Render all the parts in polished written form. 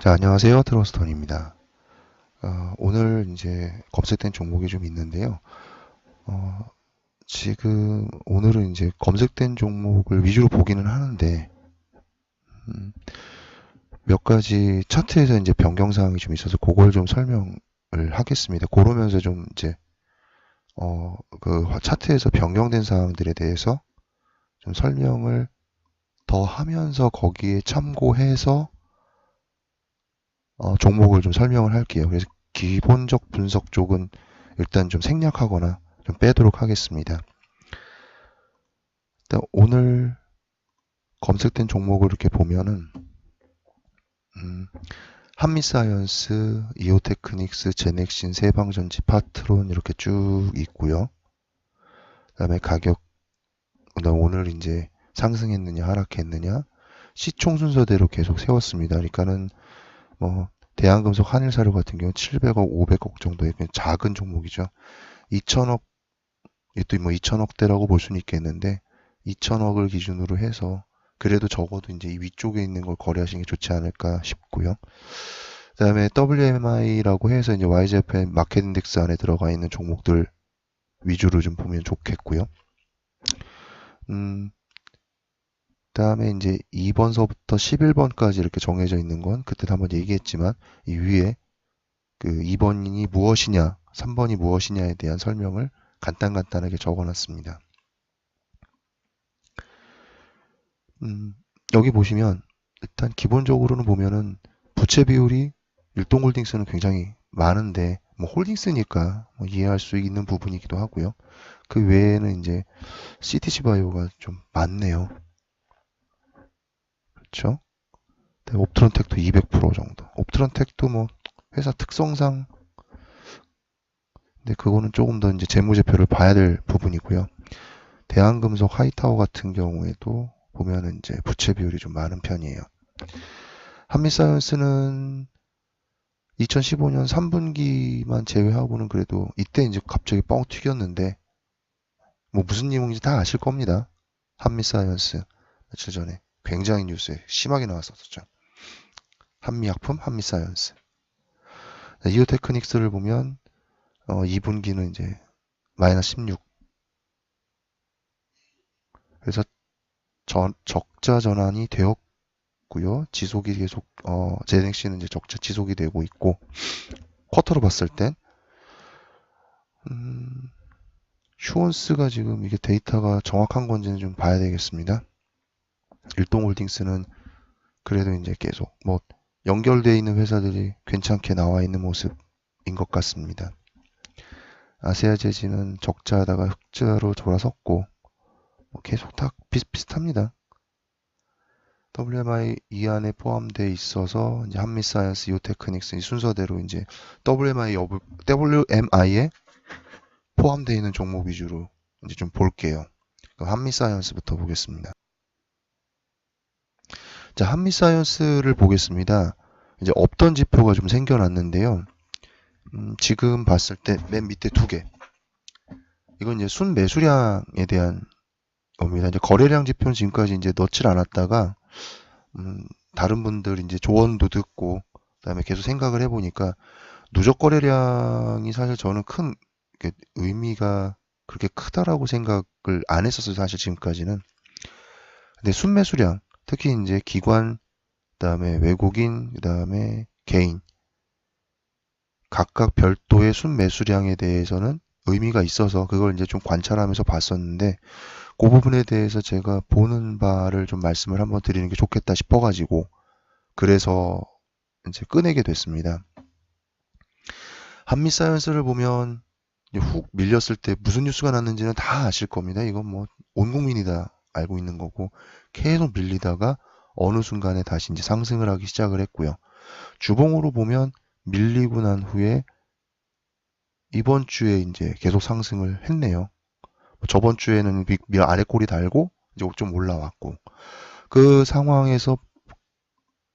자, 안녕하세요. 트러스턴입니다. 오늘 이제 검색된 종목이 좀 있는데요. 어, 지금 오늘은 이제 검색된 종목을 위주로 보기는 하는데, 음, 몇 가지 차트에서 이제 변경사항이 좀 있어서 그걸 좀 설명을 하겠습니다. 그러면서 좀 이제, 차트에서 변경된 사항들에 대해서 좀 설명을 더 하면서 거기에 참고해서 종목을 좀 설명을 할게요. 그래서 기본적 분석 쪽은 일단 좀 생략하거나 좀 빼도록 하겠습니다. 일단 오늘 검색된 종목을 이렇게 보면은 음, 한미사이언스, 이오테크닉스, 제넥신, 세방전지, 파트론 이렇게 쭉 있고요. 그다음에 가격, 그다음 오늘 이제 상승했느냐 하락했느냐 시총 순서대로 계속 세웠습니다. 그러니까는 뭐 대한금속, 한일사료 같은 경우 700억, 500억 정도의 그냥 작은 종목이죠. 2천억, 이것도 뭐 2천억대라고 볼 수는 있겠는데 2천억을 기준으로 해서 그래도 적어도 이제 이 위쪽에 있는 걸 거래하시는 게 좋지 않을까 싶고요. 그다음에 WMI라고 해서 이제 YGFN 마켓 인덱스 안에 들어가 있는 종목들 위주로 좀 보면 좋겠고요. 음, 그다음에 이제 2번서부터 11번까지 이렇게 정해져 있는 건 그때 한번 얘기했지만 이 위에 그 2번이 무엇이냐, 3번이 무엇이냐에 대한 설명을 간단하게 적어놨습니다. 음, 여기 보시면 일단 기본적으로는 보면은 부채 비율이 율동홀딩스는 굉장히 많은데 뭐 홀딩스니까 뭐 이해할 수 있는 부분이기도 하고요. 그 외에는 이제 CTC 바이오가 좀 많네요. 그렇죠? 옵트론텍도 200% 정도. 옵트론텍도 뭐 회사 특성상 근데 그거는 조금 더 이제 재무제표를 봐야 될 부분이고요. 대한금속 하이타워 같은 경우에도 보면은 이제 부채 비율이 좀 많은 편이에요. 한미사이언스는 2015년 3분기만 제외하고는 그래도 이때 이제 갑자기 뻥 튀겼는데 뭐 무슨 내용인지 다 아실 겁니다. 한미사이언스 며칠 전에 굉장히 뉴스에 심하게 나왔었죠. 한미약품, 한미사이언스. 이오테크닉스를 보면 2분기는 이제 마이너스 16. 그래서 적자 전환이 되었고요. 지속이 계속 제넥시는 이제 적자 지속이 되고 있고 쿼터로 봤을 땐 음, 슈원스가 지금 이게 데이터가 정확한 건지는 좀 봐야 되겠습니다. 일동홀딩스는 그래도 이제 계속 뭐 연결되어 있는 회사들이 괜찮게 나와 있는 모습인 것 같습니다. 아세아제지는 적자하다가 흑자로 돌아섰고 뭐 계속 다 비슷비슷합니다. WMI 이 안에 포함되어 있어서 이제 한미사이언스, 이오테크닉스 이 순서대로 이제 WMI에 포함되어 있는 종목 위주로 이제 좀 볼게요. 한미사이언스부터 보겠습니다. 자, 한미사이언스를 보겠습니다. 이제 없던 지표가 좀 생겨났는데요. 지금 봤을 때 맨 밑에 두 개. 이건 이제 순매수량에 대한 겁니다. 이제 거래량 지표는 지금까지 이제 넣질 않았다가, 다른 분들 이제 조언도 듣고, 그다음에 계속 생각을 해보니까 누적 거래량이 사실 저는 큰 의미가 그렇게 크다라고 생각을 안 했었어요. 사실 지금까지는. 근데 순매수량, 특히 이제 기관, 그다음에 외국인, 그다음에 개인 각각 별도의 순매수량에 대해서는 의미가 있어서 그걸 이제 좀 관찰하면서 봤었는데 그 부분에 대해서 제가 보는 바를 좀 말씀을 한번 드리는 게 좋겠다 싶어가지고 그래서 이제 꺼내게 됐습니다. 한미사이언스를 보면 훅 밀렸을 때 무슨 뉴스가 났는지는 다 아실 겁니다. 이건 뭐 온 국민이 다 알고 있는 거고 계속 밀리다가 어느 순간에 다시 이제 상승을 하기 시작을 했고요. 주봉으로 보면 밀리고 난 후에 이번 주에 이제 계속 상승을 했네요. 저번 주에는 아래 꼬리 달고 이제 좀 올라왔고 그 상황에서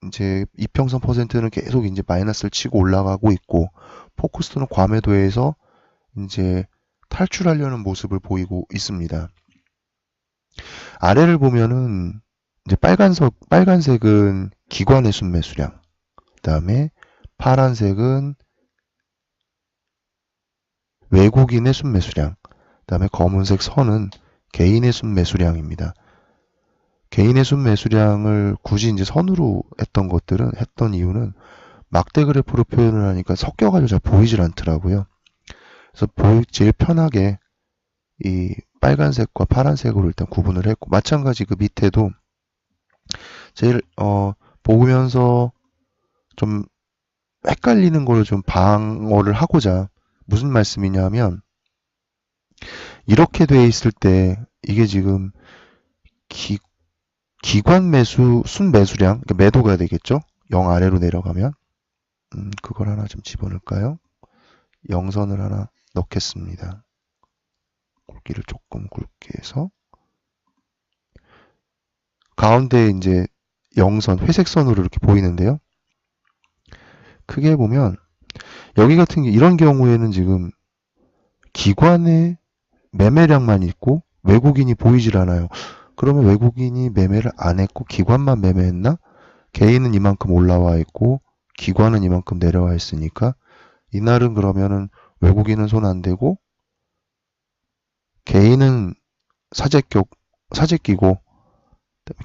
이제 이평선 퍼센트는 계속 이제 마이너스를 치고 올라가고 있고 포커스는 과매도에서 이제 탈출하려는 모습을 보이고 있습니다. 아래를 보면은 이제 빨간색은 기관의 순매수량, 다음에 파란색은 외국인의 순매수량, 그 다음에 검은색 선은 개인의 순매수량입니다. 개인의 순매수량을 굳이 이제 선으로 했던 이유는 막대 그래프로 표현을 하니까 섞여가지고 잘 보이질 않더라고요. 그래서 제일 편하게 이 빨간색과 파란색으로 일단 구분을 했고, 마찬가지 그 밑에도 제일 보면서 좀 헷갈리는 걸 좀 방어를 하고자, 무슨 말씀이냐면 이렇게 돼 있을 때 이게 지금 기관 매수 순매수량, 그러니까 매도가 되겠죠. 0 아래로 내려가면 그걸 하나 좀 집어넣을까요? 영선을 하나 넣겠습니다. 굵기를 조금 굵게 해서 가운데 이제 영선, 회색 선으로 이렇게 보이는데요. 크게 보면 여기 같은 이런 경우에는 지금 기관의 매매량만 있고 외국인이 보이질 않아요. 그러면 외국인이 매매를 안 했고 기관만 매매했나? 개인은 이만큼 올라와 있고 기관은 이만큼 내려와 있으니까 이날은 그러면은 외국인은 손 안 대고 개인은 사재 끼고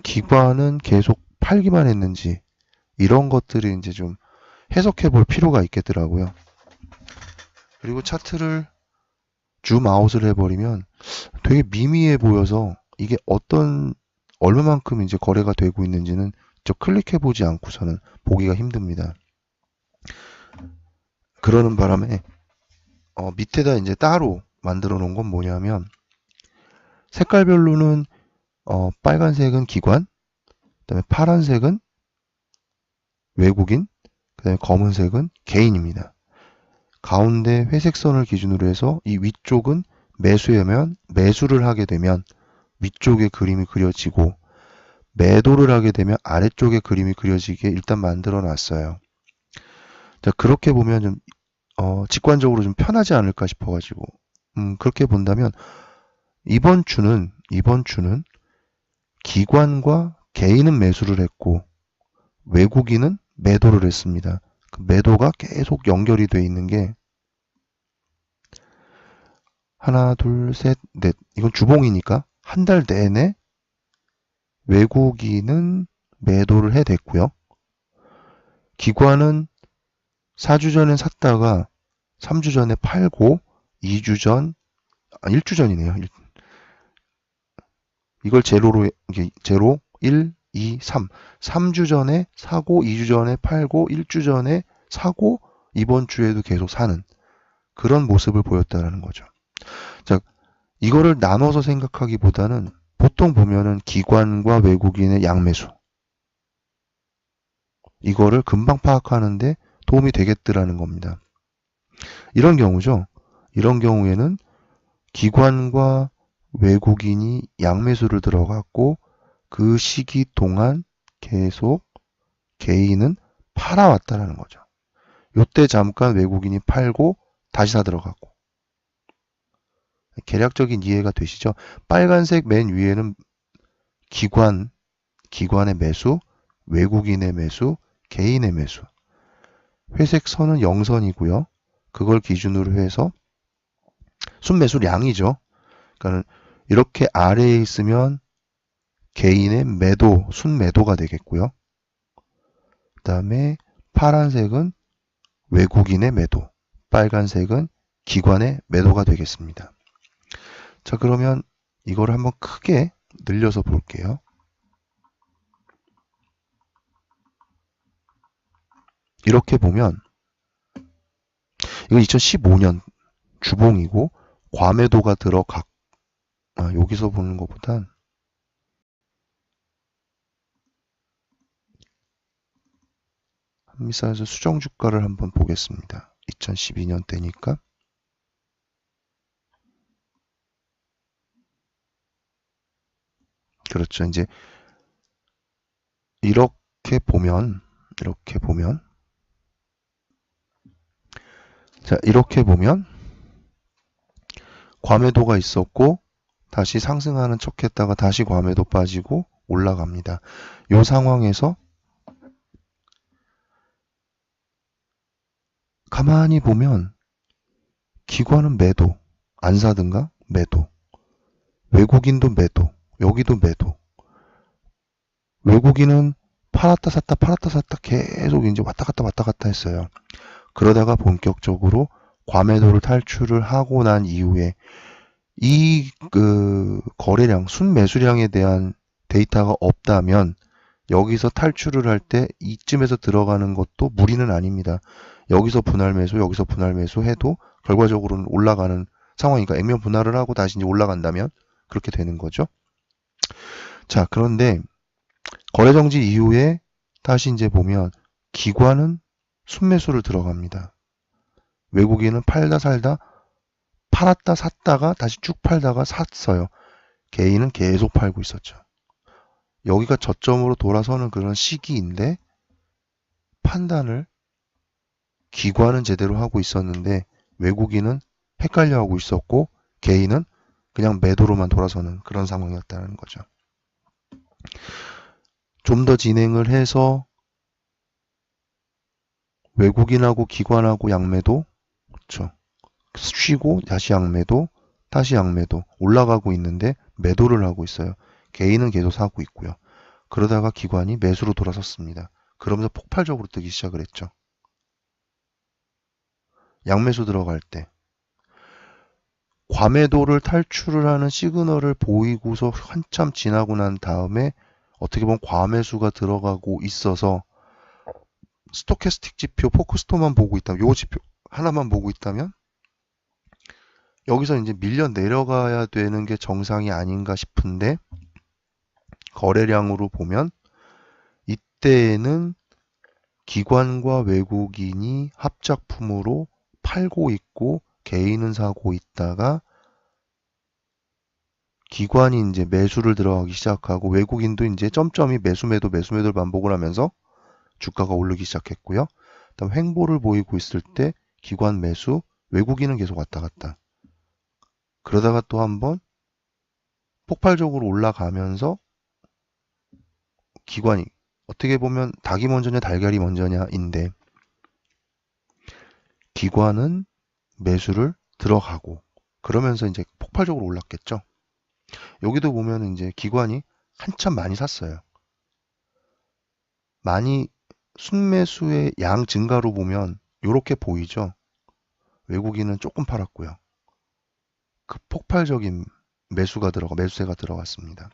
기관은 계속 팔기만 했는지, 이런 것들이 이제 좀 해석해 볼 필요가 있겠더라고요. 그리고 차트를 줌아웃을 해버리면 되게 미미해 보여서 이게 얼마만큼 이제 거래가 되고 있는지는 저 클릭해 보지 않고서는 보기가 힘듭니다. 그러는 바람에 밑에다 이제 따로 만들어 놓은 건 뭐냐면, 색깔별로는 빨간색은 기관, 그다음에 파란색은 외국인, 그다음에 검은색은 개인입니다. 가운데 회색 선을 기준으로 해서 이 위쪽은 매수하면, 매수를 하게 되면 위쪽에 그림이 그려지고, 매도를 하게 되면 아래쪽에 그림이 그려지게 일단 만들어 놨어요. 자, 그렇게 보면 좀 직관적으로 좀 편하지 않을까 싶어가지고 그렇게 본다면 이번 주는 기관과 개인은 매수를 했고 외국인은 매도를 했습니다. 그 매도가 계속 연결이 돼 있는 게 하나, 둘, 셋, 넷. 이건 주봉이니까 한 달 내내 외국인은 매도를 해댔고요. 기관은 4주 전에 샀다가 3주 전에 팔고 2주 전, 1주 전이네요. 이걸 제로로, 제로, 1, 2, 3. 3주 전에 사고 2주 전에 팔고 1주 전에 사고 이번 주에도 계속 사는 그런 모습을 보였다는 거죠. 자, 이거를 나눠서 생각하기보다는 보통 보면은 기관과 외국인의 양매수, 이거를 금방 파악하는데 도움이 되겠더라는 겁니다. 이런 경우죠. 이런 경우에는 기관과 외국인이 양매수를 들어갔고 그 시기 동안 계속 개인은 팔아왔다라는 거죠. 요때 잠깐 외국인이 팔고 다시 사 들어갔고. 개략적인 이해가 되시죠? 빨간색 맨 위에는 기관의 매수, 외국인의 매수, 개인의 매수. 회색 선은 영선이고요. 그걸 기준으로 해서 순매수량이죠. 그러니까 이렇게 아래에 있으면 개인의 매도, 순매도가 되겠고요. 그 다음에 파란색은 외국인의 매도, 빨간색은 기관의 매도가 되겠습니다. 자, 그러면 이걸 한번 크게 늘려서 볼게요. 이렇게 보면 이건 2015년 주봉이고 과매도가 여기서 보는 것보단 한미사에서 수정주가를 한번 보겠습니다. 2012년 때니까 그렇죠. 이제 이렇게 보면 자, 이렇게 보면 과매도가 있었고 다시 상승하는 척 했다가 다시 과매도 빠지고 올라갑니다. 이 상황에서 가만히 보면 기관은 매도, 안 사든가 매도, 외국인도 매도, 여기도 매도. 외국인은 팔았다 샀다 팔았다 샀다 계속 이제 왔다 갔다 했어요. 그러다가 본격적으로 과매도를 탈출을 하고 난 이후에 이 거래량, 순매수량에 대한 데이터가 없다면 여기서 탈출을 할 때 이쯤에서 들어가는 것도 무리는 아닙니다. 여기서 분할 매수, 여기서 분할 매수 해도 결과적으로는 올라가는 상황이니까 액면 분할을 하고 다시 이제 올라간다면 그렇게 되는 거죠. 자, 그런데 거래 정지 이후에 다시 이제 보면 기관은 순매수를 들어갑니다. 외국인은 팔다 살다 팔았다 샀다가 다시 쭉 팔다가 샀어요. 개인은 계속 팔고 있었죠. 여기가 저점으로 돌아서는 그런 시기인데 판단을 기관은 제대로 하고 있었는데 외국인은 헷갈려 하고 있었고 개인은 그냥 매도로만 돌아서는 그런 상황이었다는 거죠. 좀 더 진행을 해서 외국인하고 기관하고 양매도, 그렇죠. 쉬고 다시 양매도, 다시 양매도 올라가고 있는데 매도를 하고 있어요. 개인은 계속 사고 있고요. 그러다가 기관이 매수로 돌아섰습니다. 그러면서 폭발적으로 뜨기 시작을 했죠. 양매수 들어갈 때 과매도를 탈출을 하는 시그널을 보이고서 한참 지나고 난 다음에 어떻게 보면 과매수가 들어가고 있어서 스토캐스틱 지표 포크스토만 보고 있다면, 요 지표 하나만 보고 있다면 여기서 이제 밀려 내려가야 되는 게 정상이 아닌가 싶은데 거래량으로 보면 이때에는 기관과 외국인이 합작품으로 팔고 있고 개인은 사고 있다가 기관이 이제 매수를 들어가기 시작하고 외국인도 이제 점점이 매수매도를 반복을 하면서 주가가 오르기 시작했고요. 그다음 횡보를 보이고 있을 때 기관 매수, 외국인은 계속 왔다 갔다. 그러다가 또 한번 폭발적으로 올라가면서 기관이 어떻게 보면 닭이 먼저냐 달걀이 먼저냐인데 기관은 매수를 들어가고 그러면서 이제 폭발적으로 올랐겠죠. 여기도 보면 이제 기관이 한참 많이 샀어요. 많이 순매수의 양 증가로 보면 이렇게 보이죠. 외국인은 조금 팔았고요. 그 폭발적인 매수세가 들어갔습니다.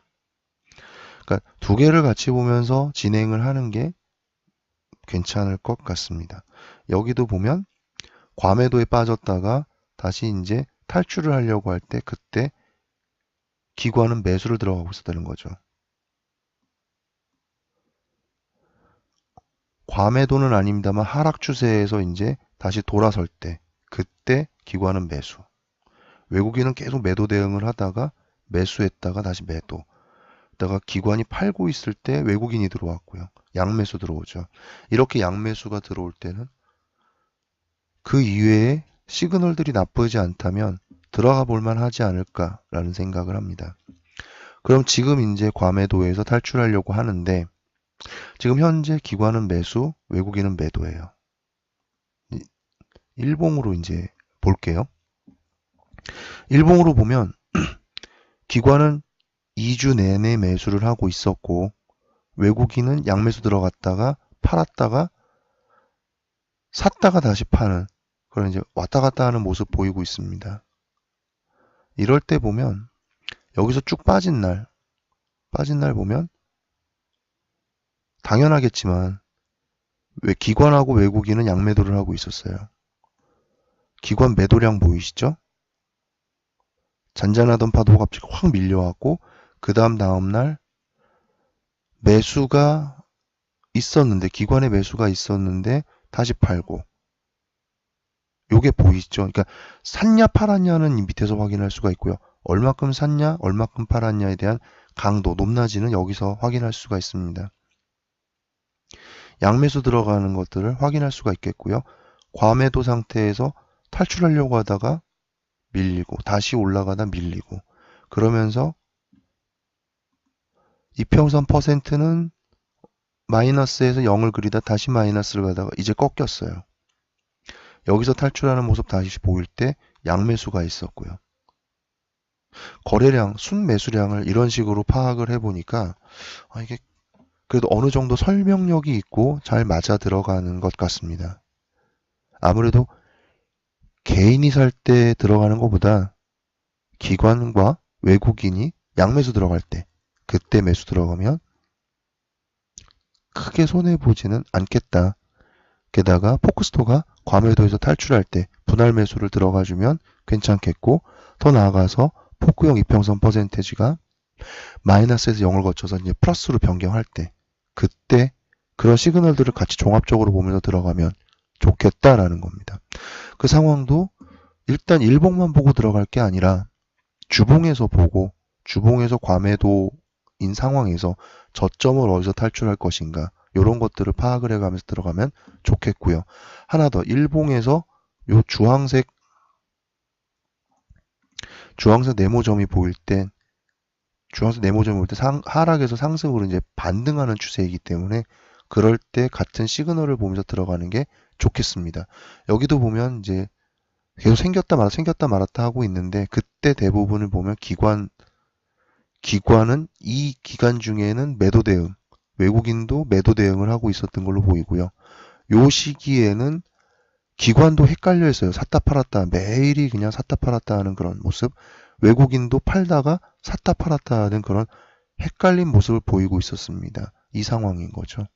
그러니까 두 개를 같이 보면서 진행을 하는 게 괜찮을 것 같습니다. 여기도 보면 과매도에 빠졌다가 다시 이제 탈출을 하려고 할 때 그때 기관은 매수를 들어가고 있었다는 거죠. 과매도는 아닙니다만 하락 추세에서 이제 다시 돌아설 때 그때 기관은 매수. 외국인은 계속 매도 대응을 하다가 매수했다가 다시 매도. 다가 기관이 팔고 있을 때 외국인이 들어왔고요. 양매수 들어오죠. 이렇게 양매수가 들어올 때는 그 이외에 시그널들이 나쁘지 않다면 들어가 볼만 하지 않을까라는 생각을 합니다. 그럼 지금 이제 과매도에서 탈출하려고 하는데 지금 현재 기관은 매수, 외국인은 매도예요. 일봉으로 이제 볼게요. 일봉으로 보면 기관은 2주 내내 매수를 하고 있었고 외국인은 양매수 들어갔다가 팔았다가 샀다가 다시 파는 그런 이제 왔다 갔다 하는 모습 보이고 있습니다. 이럴 때 보면 여기서 쭉 빠진 날 보면 당연하겠지만 왜 기관하고 외국인은 양매도를 하고 있었어요. 기관 매도량 보이시죠? 잔잔하던 파도가 갑자기 확 밀려왔고 그 다음날 매수가 있었는데 기관의 매수가 있었는데 다시 팔고 요게 보이시죠? 그러니까 샀냐 팔았냐는 이 밑에서 확인할 수가 있고요. 얼마큼 샀냐 얼마큼 팔았냐에 대한 강도 높낮이는 여기서 확인할 수가 있습니다. 양매수 들어가는 것들을 확인할 수가 있겠고요. 과매도 상태에서 탈출하려고 하다가 밀리고 다시 올라가다 밀리고 그러면서 이평선 퍼센트는 마이너스에서 0을 그리다 다시 마이너스를 가다가 이제 꺾였어요. 여기서 탈출하는 모습 다시 보일 때 양매수가 있었고요. 거래량, 순매수량을 이런 식으로 파악을 해보니까 이게 그래도 어느 정도 설명력이 있고 잘 맞아 들어가는 것 같습니다. 아무래도 개인이 살 때 들어가는 것보다 기관과 외국인이 양매수 들어갈 때, 그때 매수 들어가면 크게 손해보지는 않겠다. 게다가 포크스토어가 과매도에서 탈출할 때 분할 매수를 들어가주면 괜찮겠고, 더 나아가서 포크형 이평선 퍼센테지가 마이너스에서 0을 거쳐서 이제 플러스로 변경할 때, 그때 그런 시그널들을 같이 종합적으로 보면서 들어가면 좋겠다라는 겁니다. 그 상황도 일단 일봉만 보고 들어갈 게 아니라 주봉에서 보고, 주봉에서 과매도인 상황에서 저점을 어디서 탈출할 것인가, 이런 것들을 파악을 해가면서 들어가면 좋겠고요. 하나 더, 일봉에서 요 주황색 네모점이 보일 땐, 주황색 네모점이 보일 때 하락에서 상승으로 이제 반등하는 추세이기 때문에 그럴 때 같은 시그널을 보면서 들어가는 게 좋겠습니다. 여기도 보면 이제 계속 생겼다 말았다 하고 있는데, 그때 대부분을 보면 기관은 이 기간 중에는 매도 대응, 외국인도 매도 대응을 하고 있었던 걸로 보이고요. 요 시기에는 기관도 헷갈려 있어요. 샀다 팔았다, 매일이 그냥 샀다 팔았다 하는 그런 모습, 외국인도 팔다가 샀다 팔았다 하는 그런 헷갈린 모습을 보이고 있었습니다. 이 상황인 거죠.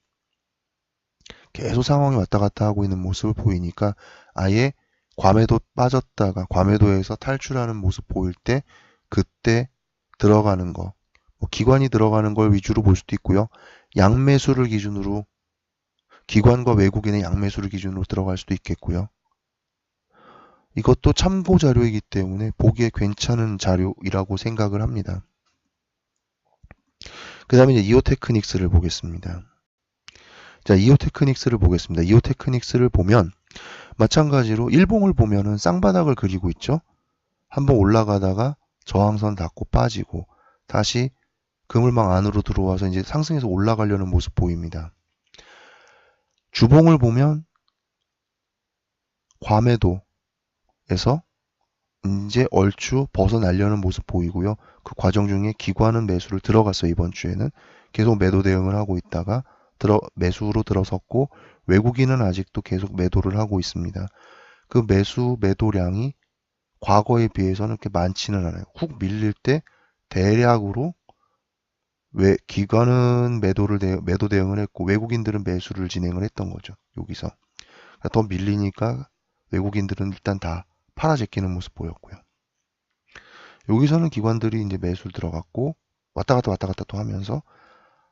계속 상황이 왔다 갔다 하고 있는 모습을 보이니까 아예 과매도 빠졌다가 과매도에서 탈출하는 모습 보일 때 그때 들어가는 거, 기관이 들어가는 걸 위주로 볼 수도 있고요. 양매수를 기준으로, 기관과 외국인의 양매수를 기준으로 들어갈 수도 있겠고요. 이것도 참고 자료이기 때문에 보기에 괜찮은 자료이라고 생각을 합니다. 그 다음에 이제 이오 테크닉스를 보겠습니다. 자, 이오 테크닉스를 보겠습니다. 이오 테크닉스를 보면 마찬가지로 일봉을 보면은 쌍바닥을 그리고 있죠. 한번 올라가다가 저항선 닿고 빠지고 다시 그물망 안으로 들어와서 이제 상승해서 올라가려는 모습 보입니다. 주봉을 보면 과매도에서 이제 얼추 벗어나려는 모습 보이고요. 그 과정 중에 기관은 매수를 들어갔어요. 이번 주에는 계속 매도 대응을 하고 있다가 매수로 들어섰고, 외국인은 아직도 계속 매도를 하고 있습니다. 그 매도량이 과거에 비해서는 그렇게 많지는 않아요. 훅 밀릴 때 대략으로 기관은 매도 대응을 했고 외국인들은 매수를 진행을 했던 거죠. 여기서 그러니까 더 밀리니까 외국인들은 일단 다 팔아 제끼는 모습 보였고요. 여기서는 기관들이 이제 매수를 들어갔고 왔다 갔다 또 하면서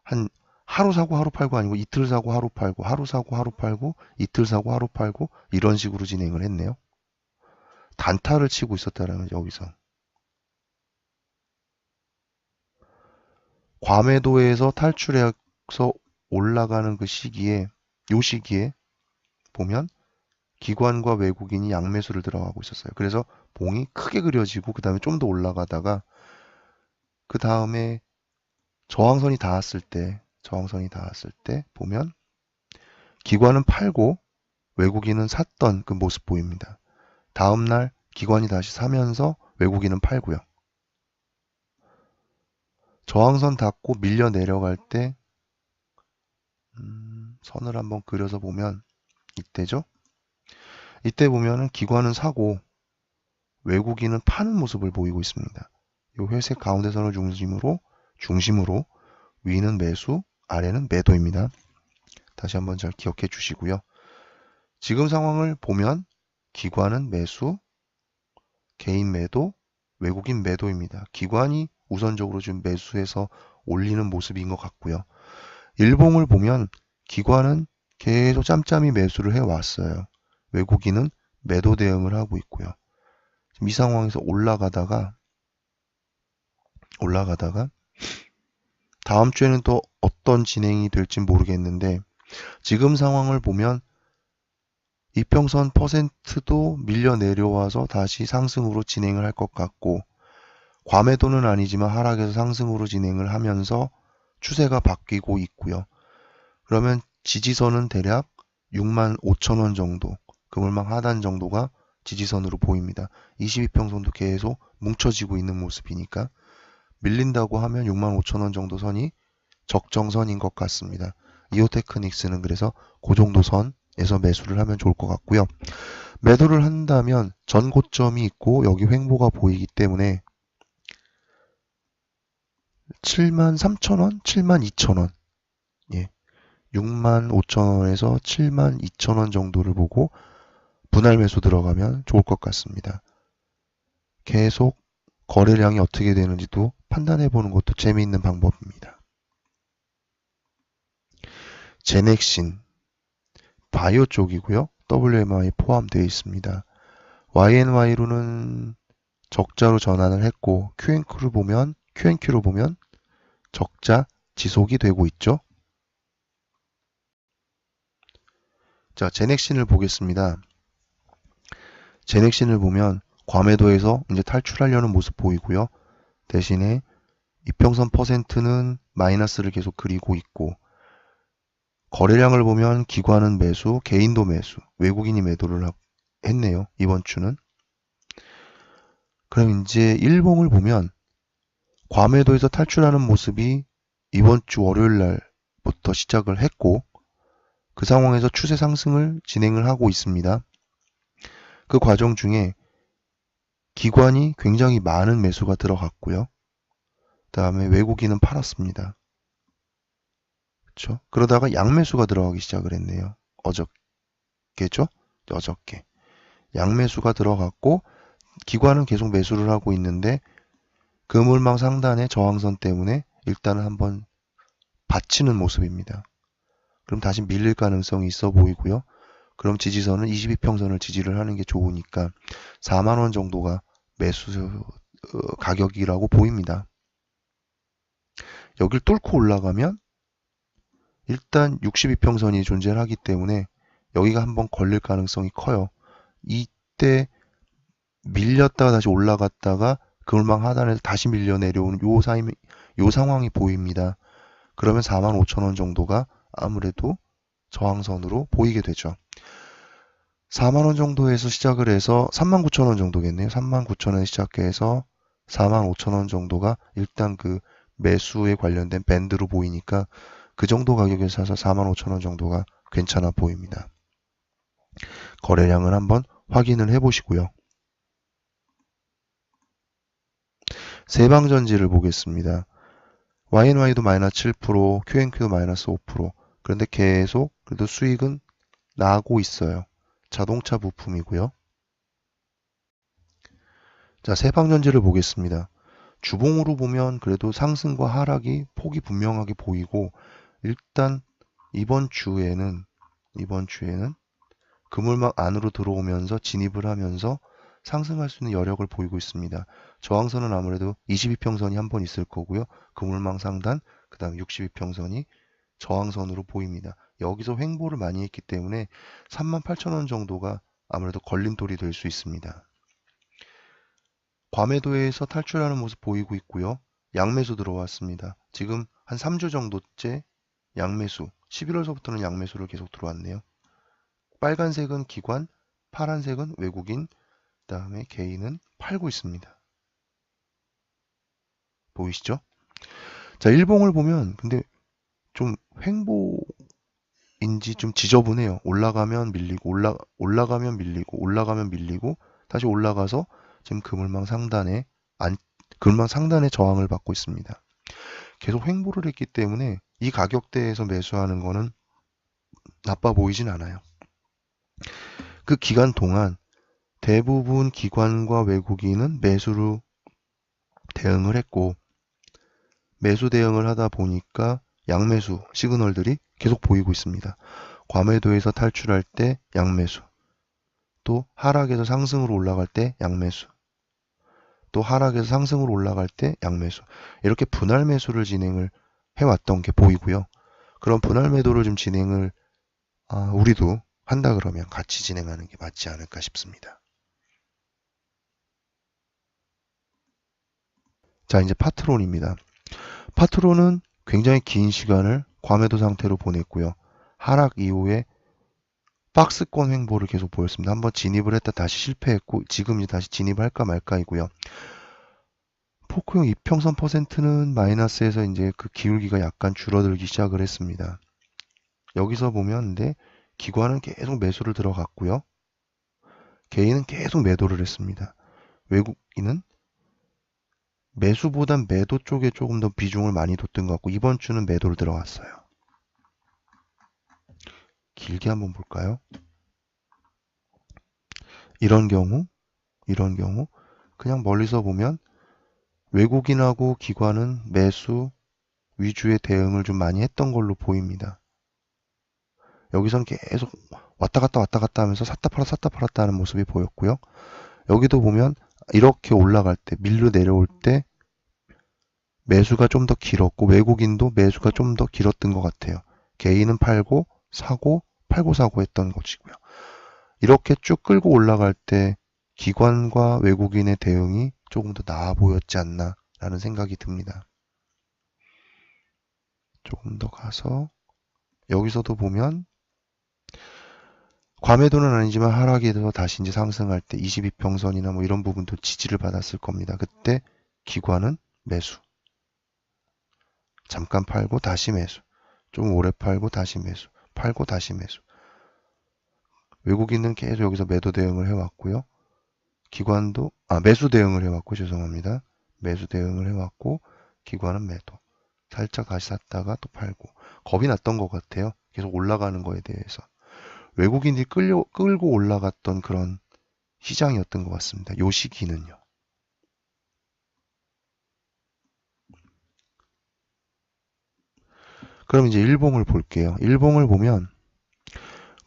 한 하루 사고 하루 팔고 아니고 이틀 사고 하루 팔고, 하루 사고 하루 팔고, 이틀 사고 하루 팔고, 이런 식으로 진행을 했네요. 단타를 치고 있었다라는, 여기서 과매도에서 탈출해서 올라가는 그 시기에, 요 시기에 보면 기관과 외국인이 양매수를 들어가고 있었어요. 그래서 봉이 크게 그려지고 그 다음에 좀 더 올라가다가 그 다음에 저항선이 닿았을 때 보면 기관은 팔고 외국인은 샀던 그 모습 보입니다. 다음날 기관이 다시 사면서 외국인은 팔고요. 저항선 닿고 밀려 내려갈 때 선을 한번 그려서 보면 이때죠. 이때 보면은 기관은 사고 외국인은 파는 모습을 보이고 있습니다. 이 회색 가운데선을 중심으로 위는 매수, 아래는 매도입니다. 다시 한번 잘 기억해 주시고요. 지금 상황을 보면 기관은 매수, 개인 매도, 외국인 매도입니다. 기관이 우선적으로 지금 매수해서 올리는 모습인 것 같고요. 일봉을 보면 기관은 계속 짬짬이 매수를 해왔어요. 외국인은 매도 대응을 하고 있고요. 이 상황에서 올라가다가 다음 주에는 또 어떤 진행이 될지 모르겠는데, 지금 상황을 보면 이평선 퍼센트도 밀려 내려와서 다시 상승으로 진행을 할 것 같고, 과매도는 아니지만 하락에서 상승으로 진행을 하면서 추세가 바뀌고 있고요. 그러면 지지선은 대략 65,000원 정도, 그물망 하단 정도가 지지선으로 보입니다. 22평선도 계속 뭉쳐지고 있는 모습이니까 밀린다고 하면 65,000원 정도 선이 적정선인 것 같습니다. 이오테크닉스는 그래서 그 정도 선에서 매수를 하면 좋을 것 같고요. 매도를 한다면 전고점이 있고 여기 횡보가 보이기 때문에 73,000원, 72,000원, 예, 65,000원에서 72,000원 정도를 보고 분할 매수 들어가면 좋을 것 같습니다. 계속 거래량이 어떻게 되는지도 판단해 보는 것도 재미있는 방법입니다. 제넥신, 바이오 쪽이고요. WMI 포함되어 있습니다. YNY로는 적자로 전환을 했고 QNQ로 보면 적자 지속이 되고 있죠. 자, 제넥신을 보겠습니다. 제넥신을 보면 과매도에서 이제 탈출하려는 모습 보이고요. 대신에 이평선 퍼센트는 마이너스를 계속 그리고 있고 거래량을 보면 기관은 매수, 개인도 매수, 외국인이 매도를 했네요. 이번 주는. 그럼 이제 일봉을 보면 과매도에서 탈출하는 모습이 이번 주 월요일 날부터 시작을 했고 그 상황에서 추세 상승을 진행을 하고 있습니다. 그 과정 중에 기관이 굉장히 많은 매수가 들어갔고요. 그 다음에 외국인은 팔았습니다. 그렇죠? 그러다가 양매수가 들어가기 시작을 했네요. 어저께죠? 어저께. 양매수가 들어갔고 기관은 계속 매수를 하고 있는데 그물망 상단의 저항선 때문에 일단은 한번 받치는 모습입니다. 그럼 다시 밀릴 가능성이 있어 보이고요. 그럼 지지선은 22평선을 지지를 하는 게 좋으니까 4만원 정도가 매수 가격이라고 보입니다. 여길 뚫고 올라가면 일단 62평선이 존재를 하기 때문에 여기가 한번 걸릴 가능성이 커요. 이때 밀렸다가 다시 올라갔다가 그물망 하단에서 다시 밀려 내려오는 요 상황이 보입니다. 그러면 45,000원 정도가 아무래도 저항선으로 보이게 되죠. 4만원 정도에서 시작을 해서 39,000원 정도겠네요. 39,000원에 시작해서 45,000원 정도가 일단 그 매수에 관련된 밴드로 보이니까 그 정도 가격에 사서 45,000원 정도가 괜찮아 보입니다. 거래량을 한번 확인을 해 보시고요. 세방전지를 보겠습니다. YNY도 마이너스 7%, QNQ도 마이너스 5%. 그런데 계속 그래도 수익은 나고 있어요. 자동차 부품이고요. 자, 세방전지를 보겠습니다. 주봉으로 보면 그래도 상승과 하락이 폭이 분명하게 보이고 일단 이번 주에는 그물망 안으로 들어오면서 진입을 하면서 상승할 수 있는 여력을 보이고 있습니다. 저항선은 아무래도 22평선이 한 번 있을 거고요. 그물망 상단, 그 다음 62평선이 저항선으로 보입니다. 여기서 횡보를 많이 했기 때문에 38,000원 정도가 아무래도 걸림돌이 될 수 있습니다. 과매도에서 탈출하는 모습 보이고 있고요. 양매수 들어왔습니다. 지금 한 3주 정도째 양매수, 11월서부터는 양매수를 계속 들어왔네요. 빨간색은 기관, 파란색은 외국인, 그 다음에 개인은 팔고 있습니다. 보이시죠? 자, 일봉을 보면 근데 좀 횡보인지 좀 지저분해요. 올라가면 밀리고 올라가면 밀리고 올라가면 밀리고 다시 올라가서 지금 그물망 상단에 저항을 받고 있습니다. 계속 횡보를 했기 때문에 이 가격대에서 매수하는 거는 나빠 보이진 않아요. 그 기간 동안 대부분 기관과 외국인은 매수로 대응을 했고 매수 대응을 하다 보니까 양매수 시그널들이 계속 보이고 있습니다. 과매도에서 탈출할 때 양매수, 또 하락에서 상승으로 올라갈 때 양매수, 또 하락에서 상승으로 올라갈 때 양매수, 이렇게 분할 매수를 진행을 해왔던 게 보이고요. 그런 분할 매도를 좀 진행을 우리도 한다 그러면 같이 진행하는 게 맞지 않을까 싶습니다. 자, 이제 파트론입니다. 파트론은 굉장히 긴 시간을 과매도 상태로 보냈고요. 하락 이후에 박스권 횡보를 계속 보였습니다. 한번 진입을 했다 다시 실패했고 지금 이제 다시 진입을 할까 말까이고요. 포크형 이평선 퍼센트는 마이너스에서 이제 그 기울기가 약간 줄어들기 시작을 했습니다. 여기서 보면 근데 기관은 계속 매수를 들어갔고요. 개인은 계속 매도를 했습니다. 외국인은 매수보단 매도 쪽에 조금 더 비중을 많이 뒀던 것 같고 이번 주는 매도를 들어갔어요. 길게 한번 볼까요? 이런 경우 그냥 멀리서 보면 외국인하고 기관은 매수 위주의 대응을 좀 많이 했던 걸로 보입니다. 여기선 계속 왔다 갔다 하면서 샀다 팔았다 하는 모습이 보였고요. 여기도 보면 이렇게 올라갈 때 밀려 내려올 때 매수가 좀 더 길었고 외국인도 매수가 좀 더 길었던 것 같아요. 개인은 팔고 사고 팔고 사고 했던 것이고요. 이렇게 쭉 끌고 올라갈 때 기관과 외국인의 대응이 조금 더 나아 보였지 않나 라는 생각이 듭니다. 조금 더 가서 여기서도 보면 과매도는 아니지만 하락이 돼서 다시 이제 상승할 때 22평선이나 뭐 이런 부분도 지지를 받았을 겁니다. 그때 기관은 매수. 잠깐 팔고 다시 매수. 좀 오래 팔고 다시 매수. 팔고 다시 매수. 외국인은 계속 여기서 매도 대응을 해왔고요. 기관도 매수 대응을 해왔고 죄송합니다. 매수 대응을 해왔고 기관은 매도. 살짝 다시 샀다가 또 팔고 겁이 났던 것 같아요. 계속 올라가는 거에 대해서. 외국인이 끌고 올라갔던 그런 시장이었던 것 같습니다. 요 시기는요. 그럼 이제 일봉을 볼게요. 일봉을 보면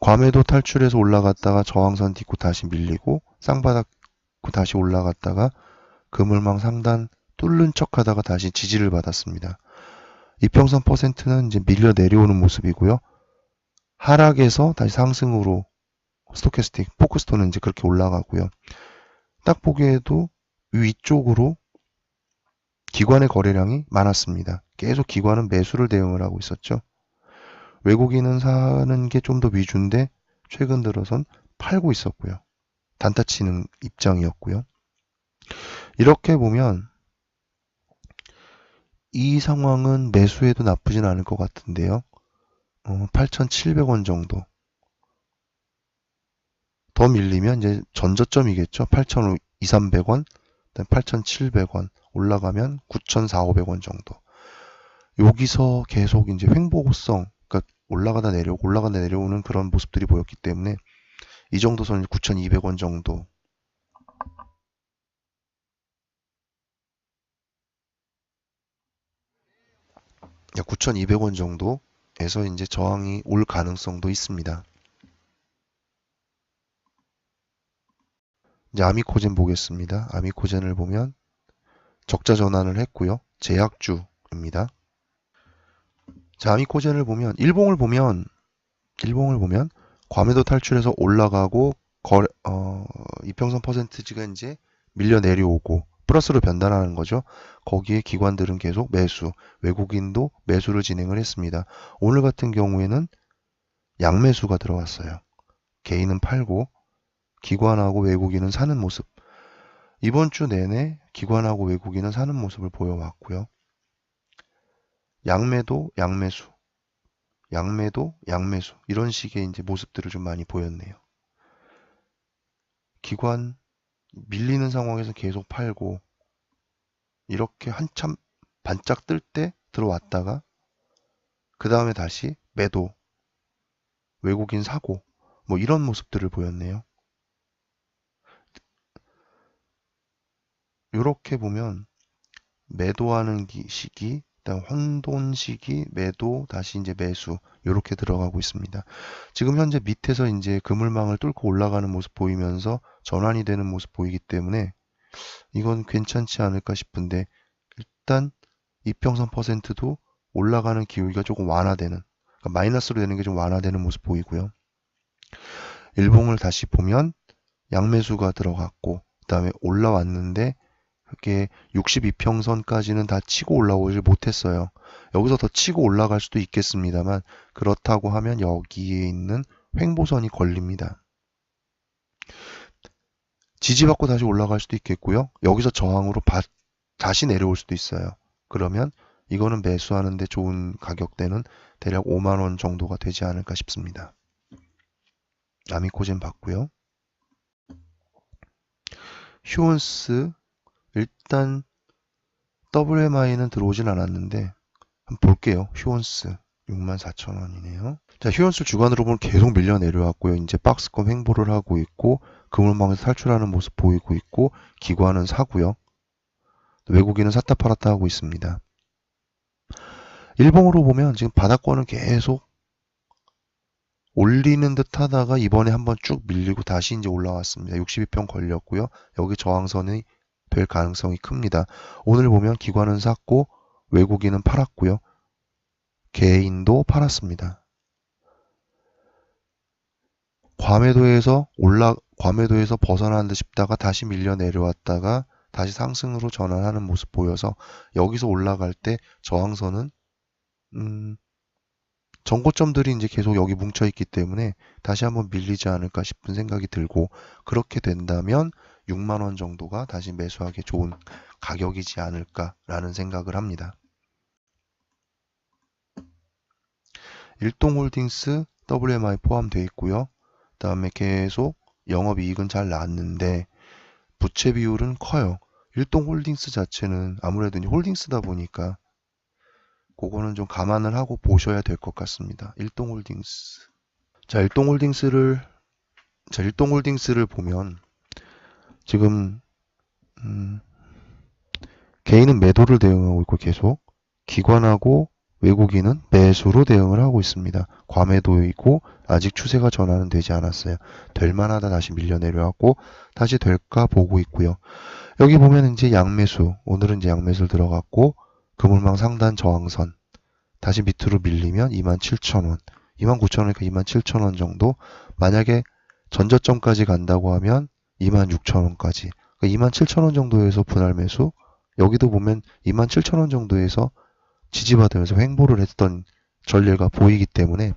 과매도 탈출해서 올라갔다가 저항선 딛고 다시 밀리고 쌍바닥 다시 올라갔다가 그물망 상단 뚫는 척 하다가 다시 지지를 받았습니다. 이평선 퍼센트는 이제 밀려 내려오는 모습이고요. 하락에서 다시 상승으로 스토캐스틱, 포크스톤은 이제 그렇게 올라가고요. 딱 보기에도 위쪽으로 기관의 거래량이 많았습니다. 계속 기관은 매수를 대응을 하고 있었죠. 외국인은 사는 게 좀 더 위주인데 최근 들어선 팔고 있었고요. 단타 치는 입장이었고요. 이렇게 보면 이 상황은 매수해도 나쁘진 않을 것 같은데요. 8,700원 정도. 더 밀리면 이제 전저점이겠죠. 8,200, 300원, 8,700원 올라가면 9,400, 500원 정도. 여기서 계속 이제 횡보성, 그러니까 올라가다 내려오는 그런 모습들이 보였기 때문에 이 정도 선이 9,200원 정도. 9,200원 정도에서 이제 저항이 올 가능성도 있습니다. 이제 아미코젠 보겠습니다. 아미코젠을 보면 적자 전환을 했고요. 제약주입니다. 자, 아미코젠을 보면 일봉을 보면 과매도 탈출해서 올라가고 이평선 퍼센티지가 이제 밀려 내려오고 플러스로 변달하는 거죠. 거기에 기관들은 계속 매수, 외국인도 매수를 진행을 했습니다. 오늘 같은 경우에는 양매수가 들어왔어요. 개인은 팔고 기관하고 외국인은 사는 모습. 이번 주 내내 기관하고 외국인은 사는 모습을 보여왔고요. 양매도, 양매수, 양매도, 양매수 이런 식의 이제 모습들을 좀 많이 보였네요. 기관 밀리는 상황에서 계속 팔고 이렇게 한참 반짝 뜰 때 들어왔다가 그 다음에 다시 매도, 외국인 사고 뭐 이런 모습들을 보였네요. 이렇게 보면 매도하는 시기, 그다음 혼돈 시기, 매도, 다시 이제 매수 이렇게 들어가고 있습니다. 지금 현재 밑에서 이제 그물망을 뚫고 올라가는 모습 보이면서 전환이 되는 모습 보이기 때문에 이건 괜찮지 않을까 싶은데 일단 이평선 퍼센트도 올라가는 기울기가 조금 완화되는, 그러니까 마이너스로 되는 게 좀 완화되는 모습 보이고요. 일봉을 다시 보면 양매수가 들어갔고 그 다음에 올라왔는데 그게 62평선까지는 다 치고 올라오질 못했어요. 여기서 더 치고 올라갈 수도 있겠습니다만 그렇다고 하면 여기에 있는 횡보선이 걸립니다. 지지받고 다시 올라갈 수도 있겠고요. 여기서 저항으로 다시 내려올 수도 있어요. 그러면 이거는 매수하는데 좋은 가격대는 대략 5만원 정도가 되지 않을까 싶습니다. 아미코젠 봤고요. 휴온스 일단 WMI는 들어오진 않았는데 한번 볼게요. 휴온스 64,000원이네요. 자, 휴온스 주간으로 보면 계속 밀려 내려왔고요. 이제 박스권 횡보를 하고 있고 그물망에서 탈출하는 모습 보이고 있고 기관은 사고요. 외국인은 샀다 팔았다 하고 있습니다. 일봉으로 보면 지금 바닥권은 계속 올리는 듯 하다가 이번에 한번 쭉 밀리고 다시 이제 올라왔습니다. 62평 걸렸고요. 여기 저항선이 될 가능성이 큽니다. 오늘 보면 기관은 샀고 외국인은 팔았고요. 개인도 팔았습니다. 과매도에서 벗어난 듯 싶다가 다시 밀려 내려왔다가 다시 상승으로 전환하는 모습 보여서 여기서 올라갈 때 저항선은 전고점들이 이제 계속 여기 뭉쳐 있기 때문에 다시 한번 밀리지 않을까 싶은 생각이 들고 그렇게 된다면 6만원 정도가 다시 매수하기 좋은 가격이지 않을까라는 생각을 합니다. 일동홀딩스 WMI 포함되어 있고요. 그 다음에 계속 영업이익은 잘 나왔는데 부채 비율은 커요. 일동홀딩스 자체는 아무래도 홀딩스다 보니까 그거는 좀 감안을 하고 보셔야 될 것 같습니다. 일동홀딩스. 자, 일동홀딩스를 보면 지금 개인은 매도를 대응하고 있고 계속 기관하고 외국인은 매수로 대응을 하고 있습니다. 과매도이고 아직 추세가 전환은 되지 않았어요. 될 만하다 다시 밀려 내려왔고 다시 될까 보고 있고요. 여기 보면 이제 양매수, 오늘은 이제 양매수를 들어갔고 그물망 상단 저항선 다시 밑으로 밀리면 27,000원, 29,000원이니까 27,000원 정도. 만약에 전저점까지 간다고 하면 26,000원까지. 그러니까 27,000원 정도에서 분할 매수. 여기도 보면 27,000원 정도에서 지지받으면서 횡보를 했던 전례가 보이기 때문에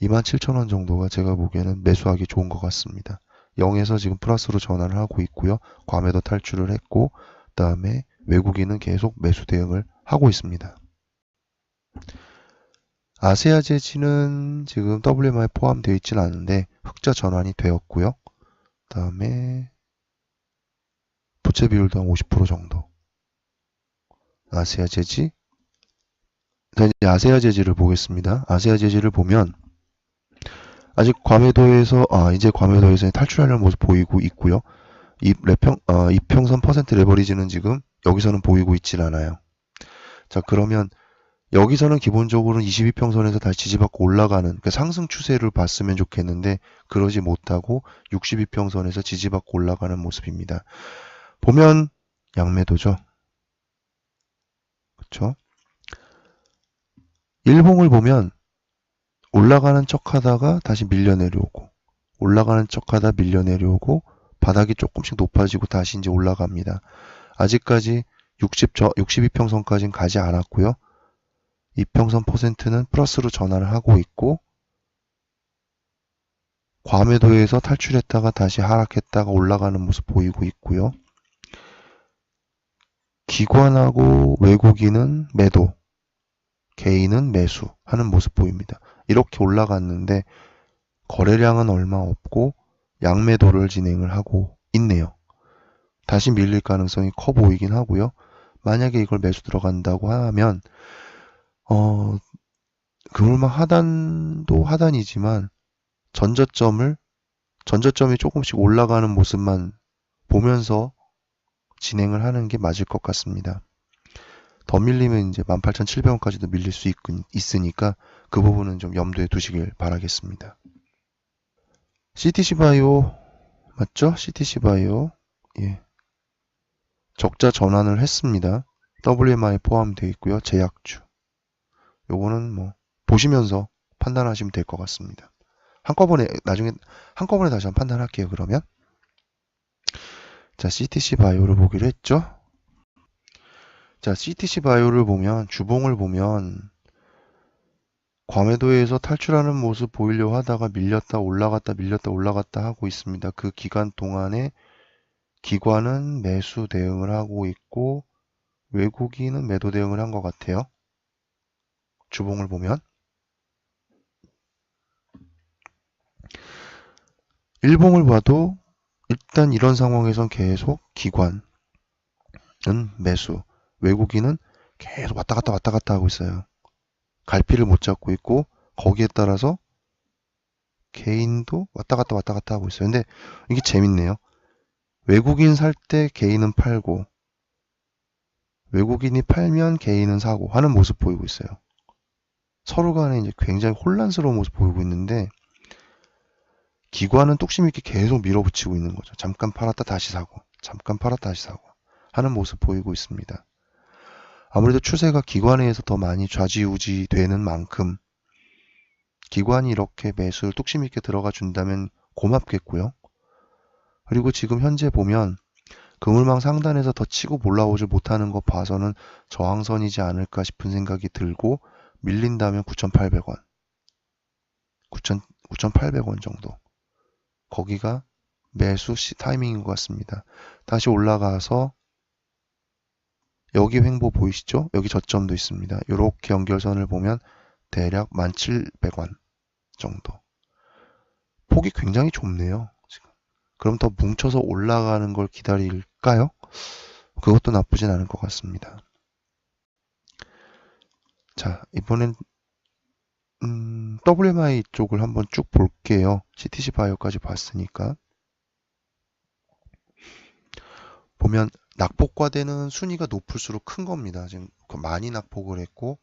27,000원 정도가 제가 보기에는 매수하기 좋은 것 같습니다. 0에서 지금 플러스로 전환을 하고 있고요. 과매도 탈출을 했고 그 다음에 외국인은 계속 매수 대응을 하고 있습니다. 아세아 제지는 지금 WMI 포함되어 있지는 않은데 흑자 전환이 되었고요. 그 다음에 부채 비율도 한 50% 정도. 아세아 제지. 이제 아세아 제지를 보겠습니다. 아세아 제지를 보면 아직 과매도에서 이제 과매도에서 탈출하려는 모습 보이고 있고요. 이평선 퍼센트 레버리지는 지금 여기서는 보이고 있질 않아요. 자, 그러면 여기서는 기본적으로는 22평선에서 다시 지지받고 올라가는 그러니까 상승 추세를 봤으면 좋겠는데 그러지 못하고 62평선에서 지지받고 올라가는 모습입니다. 보면 양매도죠. 그렇죠? 일봉을 보면 올라가는 척 하다가 다시 밀려 내려오고 올라가는 척 하다 밀려 내려오고 바닥이 조금씩 높아지고 다시 이제 올라갑니다. 아직까지 62평선까지는 가지 않았고요. 이평선 퍼센트는 플러스로 전환을 하고 있고 과매도에서 탈출했다가 다시 하락했다가 올라가는 모습 보이고 있고요. 기관하고 외국인은 매도, 개인은 매수 하는 모습 보입니다. 이렇게 올라갔는데 거래량은 얼마 없고 양매도를 진행을 하고 있네요. 다시 밀릴 가능성이 커 보이긴 하고요. 만약에 이걸 매수 들어간다고 하면 그물망 하단도 하단이지만 전저점이 조금씩 올라가는 모습만 보면서 진행을 하는 게 맞을 것 같습니다. 더 밀리면 이제 18,700원까지도 밀릴 수 있으니까 그 부분은 좀 염두에 두시길 바라겠습니다. CTC 바이오 맞죠? CTC 바이오 예. 적자 전환을 했습니다. WMI 포함되어 있고요. 제약주. 요거는 뭐 보시면서 판단하시면 될 것 같습니다. 나중에 한꺼번에 다시 한번 판단할게요. 그러면 자, CTC 바이오를 보기로 했죠. 자, CTC 바이오를 보면 주봉을 보면 과매도에서 탈출하는 모습 보이려고 하다가 밀렸다 올라갔다 밀렸다 올라갔다 하고 있습니다. 그 기간 동안에 기관은 매수 대응을 하고 있고 외국인은 매도 대응을 한 것 같아요. 주봉을 보면 일봉을 봐도 일단 이런 상황에선 계속 기관은 매수, 외국인은 계속 왔다 갔다 하고 있어요. 갈피를 못 잡고 있고 거기에 따라서 개인도 왔다 갔다 하고 있어요. 근데 이게 재밌네요. 외국인 살 때 개인은 팔고 외국인이 팔면 개인은 사고 하는 모습 보이고 있어요. 서로 간에 이제 굉장히 혼란스러운 모습 보이고 있는데 기관은 뚝심 있게 계속 밀어붙이고 있는 거죠. 잠깐 팔았다 다시 사고 잠깐 팔았다 다시 사고 하는 모습 보이고 있습니다. 아무래도 추세가 기관에 의해서 더 많이 좌지우지 되는 만큼 기관이 이렇게 매수를 뚝심 있게 들어가 준다면 고맙겠고요. 그리고 지금 현재 보면 그물망 상단에서 더 치고 올라오지 못하는 거 봐서는 저항선이지 않을까 싶은 생각이 들고 밀린다면 9,800원 9,800원 정도 거기가 매수 타이밍인 것 같습니다. 다시 올라가서 여기 횡보 보이시죠? 여기 저점도 있습니다. 이렇게 연결선을 보면 대략 1,700원 정도. 폭이 굉장히 좁네요. 지금. 그럼 더 뭉쳐서 올라가는 걸 기다릴까요? 그것도 나쁘진 않을 것 같습니다. 자, 이번엔 WMI 쪽을 한번 쭉 볼게요. CTC 바이오까지 봤으니까. 보면 낙폭과대는 순위가 높을수록 큰 겁니다. 지금 많이 낙폭을 했고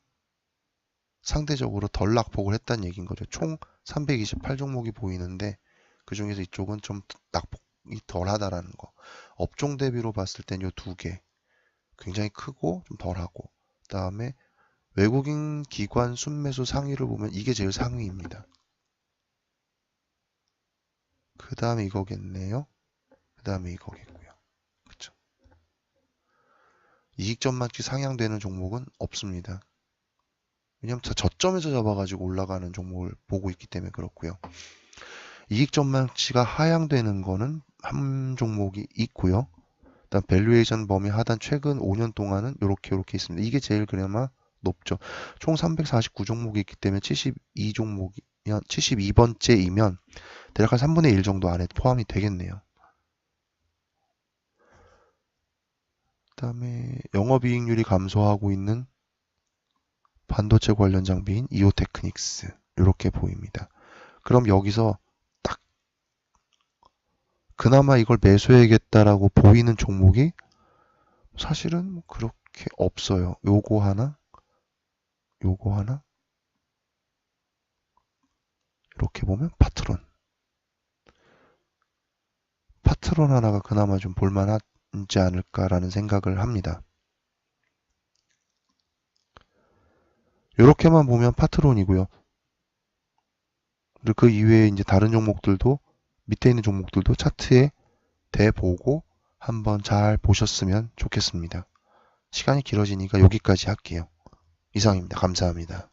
상대적으로 덜 낙폭을 했다는 얘기인 거죠. 총 328종목이 보이는데 그 중에서 이쪽은 좀 낙폭이 덜하다라는 거. 업종 대비로 봤을 땐 요 두 개 굉장히 크고 좀 덜하고 그 다음에 외국인 기관 순매수 상위를 보면 이게 제일 상위입니다. 그 다음에 이거겠네요. 그 다음에 이거겠고요. 그쵸? 이익 전망치 상향되는 종목은 없습니다. 왜냐면 저점에서 잡아가지고 올라가는 종목을 보고 있기 때문에 그렇고요. 이익 전망치가 하향되는 거는 한 종목이 있고요. 일단 밸류에이션 범위 하단 최근 5년 동안은 이렇게 있습니다. 이게 제일 그나마 높죠. 총 349종목이 있기 때문에 72번째이면 대략 한 3분의 1 정도 안에 포함이 되겠네요. 그 다음에 영업이익률이 감소하고 있는 반도체 관련 장비인 이오테크닉스 이렇게 보입니다. 그럼 여기서 딱 그나마 이걸 매수해야겠다라고 보이는 종목이 사실은 그렇게 없어요. 요거 하나 이렇게 보면 파트론 하나가 그나마 좀 볼만하지 않을까라는 생각을 합니다. 이렇게만 보면 파트론이고요. 그리고 그 이외에 이제 다른 종목들도 밑에 있는 종목들도 차트에 대보고 한번 잘 보셨으면 좋겠습니다. 시간이 길어지니까 여기까지 할게요. 이상입니다. 감사합니다.